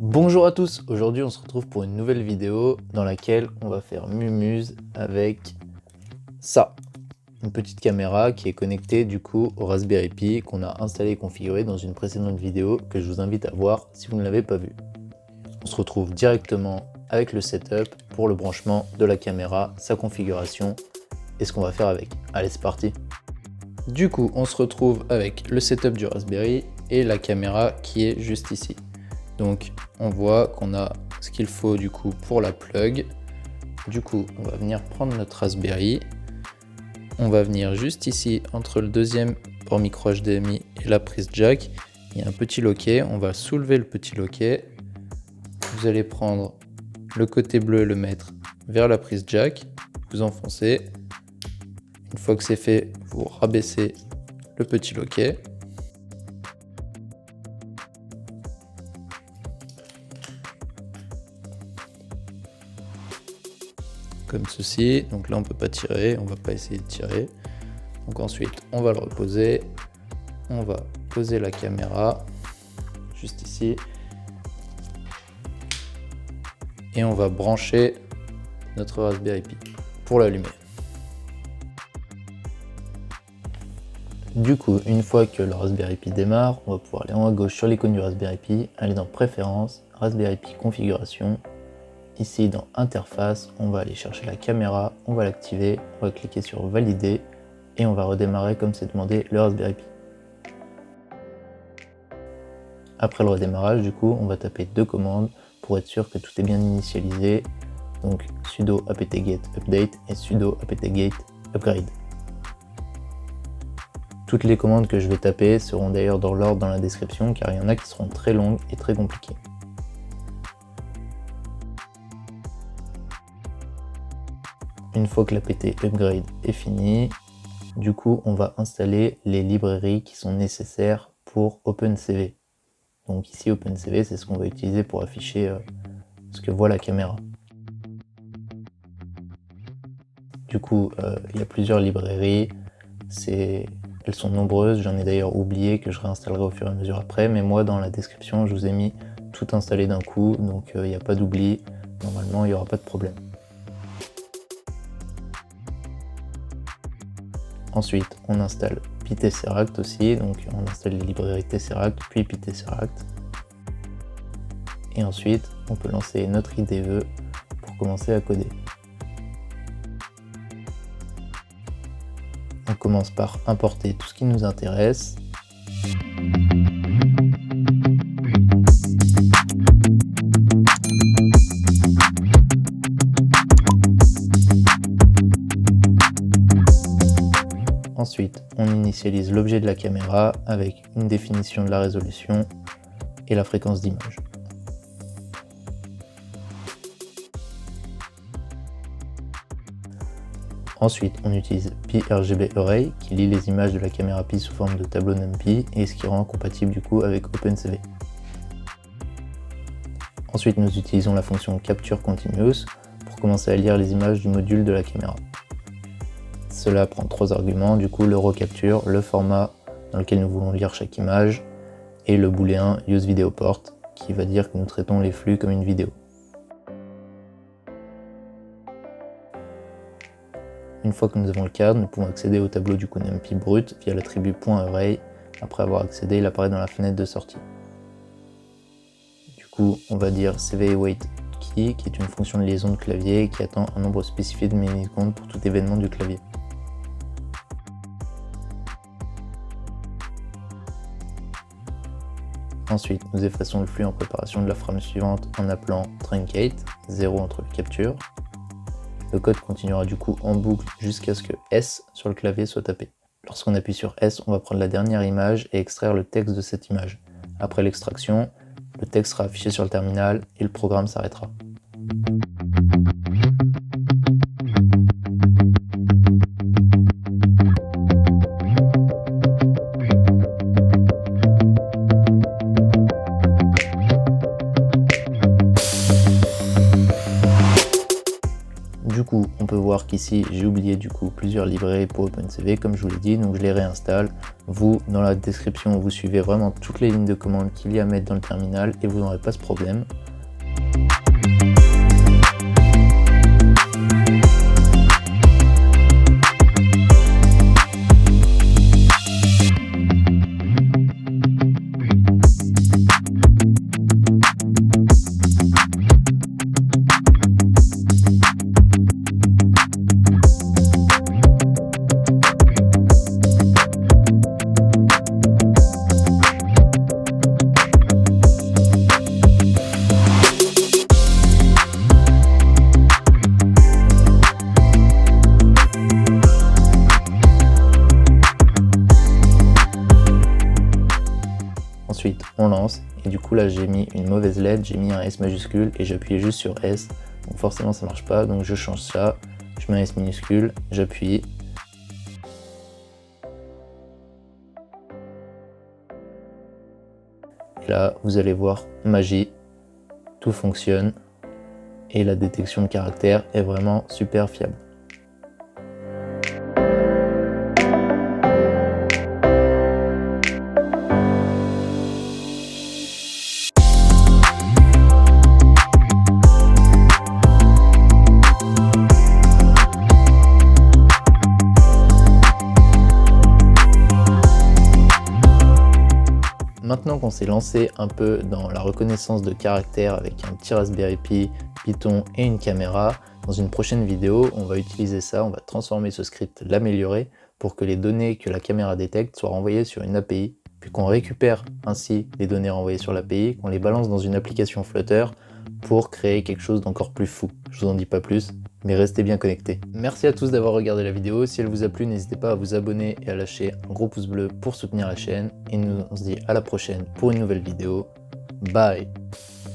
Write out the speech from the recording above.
Bonjour à tous, aujourd'hui on se retrouve pour une nouvelle vidéo dans laquelle on va faire mumuse avec ça. Une petite caméra qui est connectée du coup au Raspberry Pi qu'on a installé et configuré dans une précédente vidéo que je vous invite à voir si vous ne l'avez pas vue. On se retrouve directement avec le setup pour le branchement de la caméra, sa configuration et ce qu'on va faire avec. Allez, c'est parti! Du coup, on se retrouve avec le setup du Raspberry et la caméra qui est juste ici. Donc on voit qu'on a ce qu'il faut du coup pour la plug. Du coup on va venir prendre notre Raspberry. On va venir juste ici entre le deuxième port micro HDMI et la prise jack. Il y a un petit loquet, on va soulever le petit loquet. Vous allez prendre le côté bleu et le mettre vers la prise jack. Vous enfoncez. Une fois que c'est fait, vous rabaissez le petit loquet. Comme ceci, donc là on peut pas tirer, on va pas essayer de tirer. Donc ensuite on va le reposer, on va poser la caméra juste ici et on va brancher notre Raspberry Pi pour l'allumer. Du coup, une fois que le Raspberry Pi démarre, on va pouvoir aller en haut à gauche sur l'icône du Raspberry Pi, aller dans Préférences, Raspberry Pi Configuration. Ici dans Interface, on va aller chercher la caméra, on va l'activer, on va cliquer sur Valider et on va redémarrer comme c'est demandé le Raspberry Pi. Après le redémarrage, du coup, on va taper deux commandes pour être sûr que tout est bien initialisé. Donc sudo apt-get update et sudo apt-get upgrade. Toutes les commandes que je vais taper seront d'ailleurs dans l'ordre dans la description car il y en a qui seront très longues et très compliquées. Une fois que l'apt upgrade est fini, du coup on va installer les librairies qui sont nécessaires pour OpenCV. Donc ici OpenCV, c'est ce qu'on va utiliser pour afficher ce que voit la caméra. Du coup il y a plusieurs librairies, elles sont nombreuses, j'en ai d'ailleurs oublié que je réinstallerai au fur et à mesure après, mais moi dans la description je vous ai mis tout installé d'un coup, donc il n'y a pas d'oubli, normalement il n'y aura pas de problème. Ensuite, on installe PyTesseract aussi, donc on installe les librairies Tesseract puis PyTesseract. Et ensuite, on peut lancer notre IDE pour commencer à coder. On commence par importer tout ce qui nous intéresse. Ensuite, on initialise l'objet de la caméra avec une définition de la résolution et la fréquence d'image. Ensuite, on utilise PyRGB-Array qui lit les images de la caméra Pi sous forme de tableau NumPy et ce qui rend compatible du coup avec OpenCV. Ensuite, nous utilisons la fonction Capture Continuous pour commencer à lire les images du module de la caméra. Cela prend trois arguments, du coup l'eurocapture, le format dans lequel nous voulons lire chaque image et le booléen useVideoPort qui va dire que nous traitons les flux comme une vidéo. Une fois que nous avons le cadre, nous pouvons accéder au tableau du coup NumPy brut via l'attribut .array. Après avoir accédé, il apparaît dans la fenêtre de sortie. Du coup, on va dire CVAwait_key qui est une fonction de liaison de clavier qui attend un nombre spécifié de millisecondes pour tout événement du clavier. Ensuite, nous effaçons le flux en préparation de la frame suivante en appelant truncate, 0 entre les captures. Le code continuera du coup en boucle jusqu'à ce que S sur le clavier soit tapé. Lorsqu'on appuie sur S, on va prendre la dernière image et extraire le texte de cette image. Après l'extraction, le texte sera affiché sur le terminal et le programme s'arrêtera. Du coup, on peut voir qu'ici j'ai oublié du coup plusieurs librairies pour OpenCV comme je vous l'ai dit, donc je les réinstalle. Vous, dans la description, vous suivez vraiment toutes les lignes de commande qu'il y a à mettre dans le terminal et vous n'aurez pas ce problème. Ensuite, on lance et du coup là j'ai mis une mauvaise lettre, j'ai mis un S majuscule et j'appuyais juste sur S. Donc forcément ça marche pas, donc je change ça, je mets un S minuscule, j'appuie. Et là vous allez voir, magie, tout fonctionne et la détection de caractère est vraiment super fiable. Maintenant qu'on s'est lancé un peu dans la reconnaissance de caractères avec un petit Raspberry Pi, Python et une caméra, dans une prochaine vidéo, on va utiliser ça, on va transformer ce script, l'améliorer pour que les données que la caméra détecte soient renvoyées sur une API, puis qu'on récupère ainsi les données renvoyées sur l'API, qu'on les balance dans une application Flutter pour créer quelque chose d'encore plus fou. Je vous en dis pas plus, mais restez bien connectés. Merci à tous d'avoir regardé la vidéo. Si elle vous a plu, n'hésitez pas à vous abonner et à lâcher un gros pouce bleu pour soutenir la chaîne. Et nous on se dit à la prochaine pour une nouvelle vidéo. Bye!